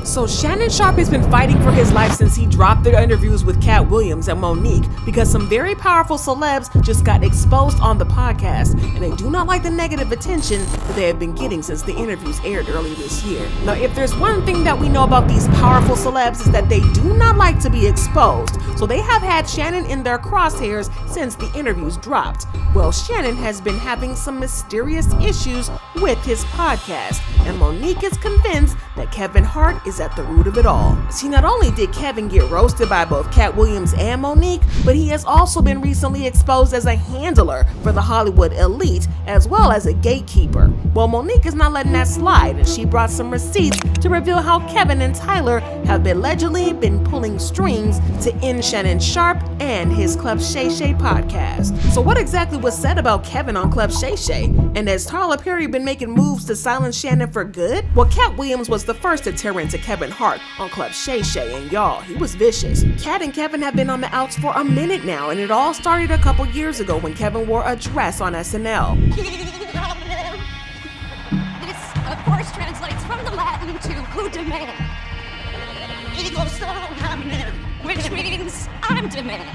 So Shannon Sharpe has been fighting for his life since he dropped their interviews with Katt Williams and Monique because some very powerful celebs just got exposed on the podcast, and they do not like the negative attention that they have been getting since the interviews aired early this year. Now, if there's one thing that we know about these powerful celebs is that they do not like to be exposed, so they have had Shannon in their crosshairs since the interviews dropped. Well, Shannon has been having some mysterious issues with his podcast, and Monique is convinced that Kevin Hart is at the root of it all. See, not only did Kevin get roasted by both Katt Williams and Monique, but he has also been recently exposed as a handler for the Hollywood elite, as well as a gatekeeper. Well, Monique is not letting that slide, and she brought some receipts to reveal how Kevin and Tyler have allegedly been pulling strings to end Shannon Sharpe and his Club Shay Shay podcast. So what exactly was said about Kevin on Club Shay Shay? And has Tyler Perry been making moves to silence Shannon for good? Well, Katt Williams was the first to tear into Kevin Hart on Club Shay Shay, and y'all, he was vicious. Katt and Kevin have been on the outs for a minute now, and it all started a couple years ago when Kevin wore a dress on SNL. This, of course, translates from the Latin to who demand. Which means I'm demand.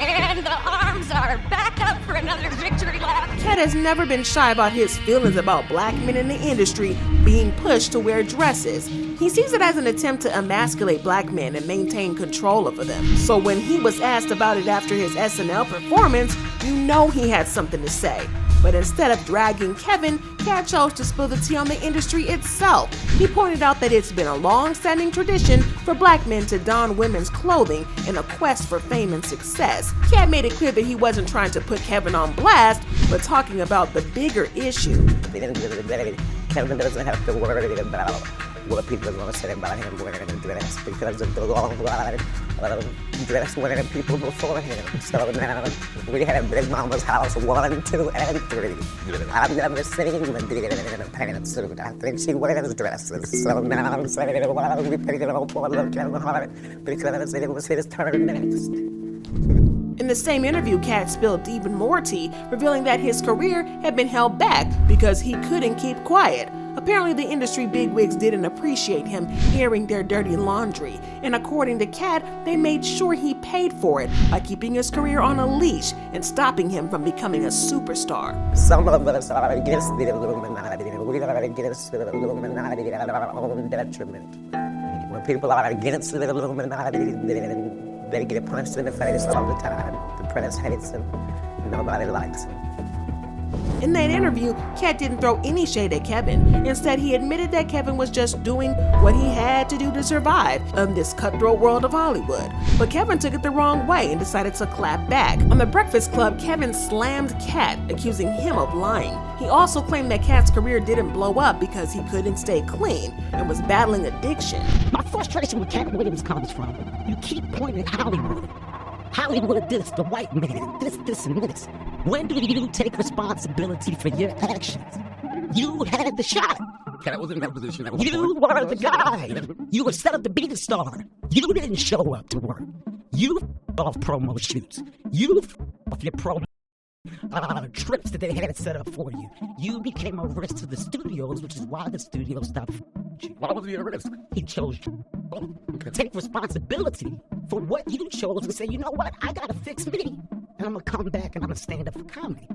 And the arms are back up for another victory lap. Katt has never been shy about his feelings about black men in the industry being pushed to wear dresses. He sees it as an attempt to emasculate black men and maintain control over them. So when he was asked about it after his SNL performance, you know he had something to say. But instead of dragging Kevin, Katt chose to spill the tea on the industry itself. He pointed out that it's been a long-standing tradition for black men to don women's clothing in a quest for fame and success. Katt made it clear that he wasn't trying to put Kevin on blast, but talking about the bigger issue. Kevin doesn't have to worry about what people are going to say about him wearing a dress because of the long line of dress wearing people before him. So now we had Big Mama's house 1, 2, and 3. I've never seen him in a pantsuit. I think she wears dresses. So now I'm saying, well, we paid it all for Kevin Hart because it was his turn next. In the same interview, Katt spilled even more tea, revealing that his career had been held back because he couldn't keep quiet. Apparently, the industry bigwigs didn't appreciate him airing their dirty laundry, and according to Katt, they made sure he paid for it by keeping his career on a leash and stopping him from becoming a superstar. Some of us are against the Illuminati. We are against the Illuminati at our own detriment. When people are against the Illuminati, they get punched in the face all the time. The press hates him. Nobody likes him. In that interview, Katt didn't throw any shade at Kevin. Instead, he admitted that Kevin was just doing what he had to do to survive in this cutthroat world of Hollywood. But Kevin took it the wrong way and decided to clap back. On The Breakfast Club, Kevin slammed Katt, accusing him of lying. He also claimed that Katt's career didn't blow up because he couldn't stay clean and was battling addiction. My frustration with Katt Williams comes from, you keep pointing at Hollywood. Hollywood this, the white man, this, and this. When do you take responsibility for your actions? You had the shot. Katt was in that position. You were the guy. You were set up to be the star. You didn't show up to work. You off promo shoots. You off your promo trips that they had set up for you. You became a risk to the studios, which is why the studios stopped you. Why was he a risk? He chose you. Take responsibility for what you chose and say, you know what, I gotta fix me. And I'm gonna come back and I'm gonna stand up for comedy.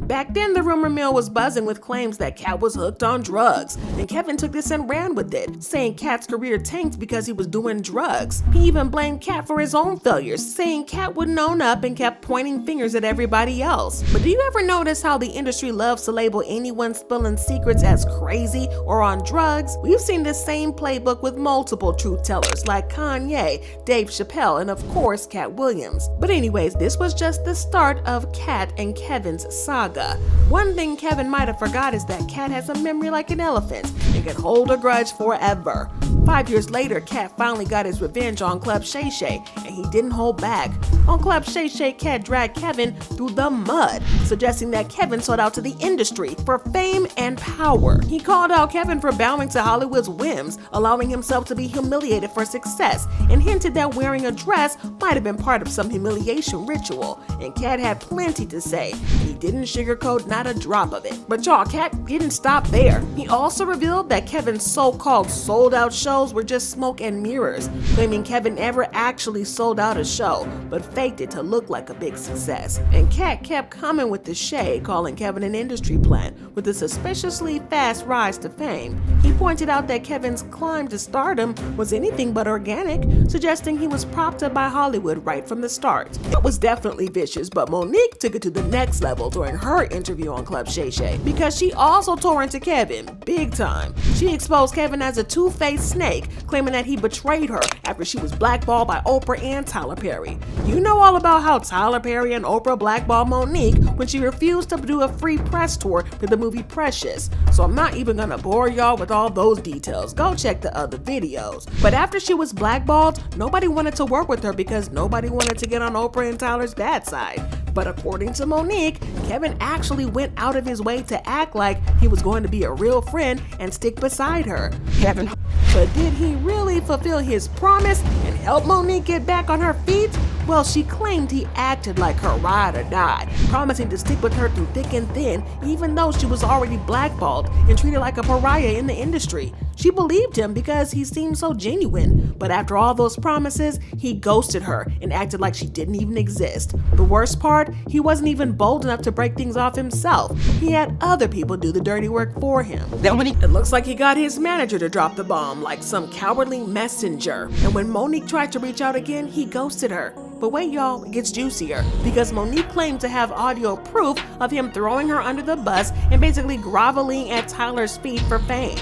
Back then, the rumor mill was buzzing with claims that Katt was hooked on drugs, and Kevin took this and ran with it, saying Katt's career tanked because he was doing drugs. He even blamed Katt for his own failures, saying Katt wouldn't own up and kept pointing fingers at everybody else. But do you ever notice how the industry loves to label anyone spilling secrets as crazy or on drugs? We've seen this same playbook with multiple truth tellers like Kanye, Dave Chappelle, and of course Katt Williams. But anyways, this was just the start of Katt and Kevin's saga. One thing Kevin might have forgot is that Katt has a memory like an elephant and can hold a grudge forever. 5 years later, Katt finally got his revenge on Club Shay Shay, and he didn't hold back. On Club Shay Shay, Katt dragged Kevin through the mud, suggesting that Kevin sold out to the industry for fame and power. He called out Kevin for bowing to Hollywood's whims, allowing himself to be humiliated for success, and hinted that wearing a dress might have been part of some humiliation ritual. And Katt had plenty to say. He didn't sugarcoat not a drop of it. But y'all, Katt didn't stop there. He also revealed that Kevin's so-called sold-out shows were just smoke and mirrors, claiming Kevin never actually sold out a show, but faked it to look like a big success. And Katt kept coming with the shade, calling Kevin an industry plant with a suspiciously fast rise to fame. He pointed out that Kevin's climb to stardom was anything but organic, suggesting he was propped up by Hollywood right from the start. It was definitely vicious, but Monique took it to the next level during her interview on Club Shay Shay, because she also tore into Kevin big time. She exposed Kevin as a two-faced snake, claiming that he betrayed her after she was blackballed by Oprah and Tyler Perry. You know all about how Tyler Perry and Oprah blackballed Monique when she refused to do a free press tour for the movie Precious, so I'm not even gonna bore y'all with all those details. Go check the other videos. But after she was blackballed, nobody wanted to work with her because nobody wanted to get on Oprah and Tyler's bad side. But according to Monique, Kevin actually went out of his way to act like he was going to be a real friend and stick beside her. Kevin. But did he really fulfill his promise and help Monique get back on her feet? Well, she claimed he acted like her ride or die, promising to stick with her through thick and thin, even though she was already blackballed and treated like a pariah in the industry. She believed him because he seemed so genuine, but after all those promises, he ghosted her and acted like she didn't even exist. The worst part, he wasn't even bold enough to break things off himself. He had other people do the dirty work for him. It looks like he got his manager to drop the bomb like some cowardly messenger. And when Monique tried to reach out again, he ghosted her. But wait y'all, it gets juicier, because Monique claimed to have audio proof of him throwing her under the bus and basically groveling at Tyler's feet for fame.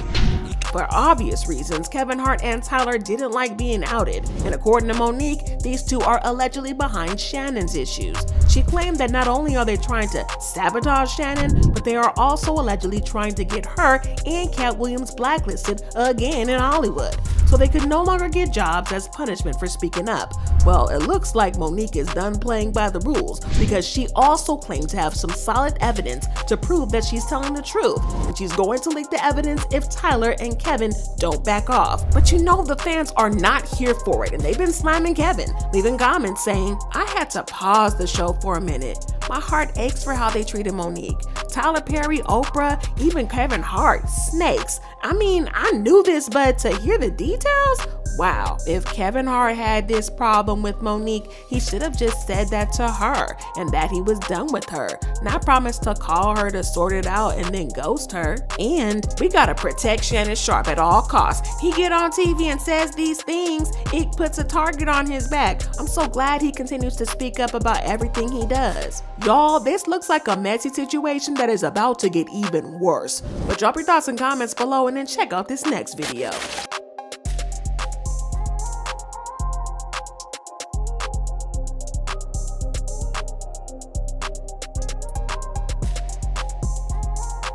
For obvious reasons, Kevin Hart and Tyler didn't like being outed, and according to Monique, these two are allegedly behind Shannon's issues. She claimed that not only are they trying to sabotage Shannon, but they are also allegedly trying to get her and Katt Williams blacklisted again in Hollywood, so they could no longer get jobs as punishment for speaking up. Well, it looks like Monique is done playing by the rules, because she also claimed to have some solid evidence to prove that she's telling the truth, and she's going to leak the evidence if Tyler and Kevin don't back off. But you know the fans are not here for it, and they've been slamming Kevin, leaving comments saying, "I had to pause the show for a minute. My heart aches for how they treated Monique. Tyler Perry, Oprah, even Kevin Hart, snakes. I mean, I knew this, but to hear the details? Wow, if Kevin Hart had this problem with Monique, he should have just said that to her and that he was done with her, not promised to call her to sort it out and then ghost her. And we gotta protect Shannon Sharpe at all costs. He get on TV and says these things, it puts a target on his back. I'm so glad he continues to speak up about everything he does. Y'all, this looks like a messy situation that is about to get even worse. But drop your thoughts and comments below and then check out this next video.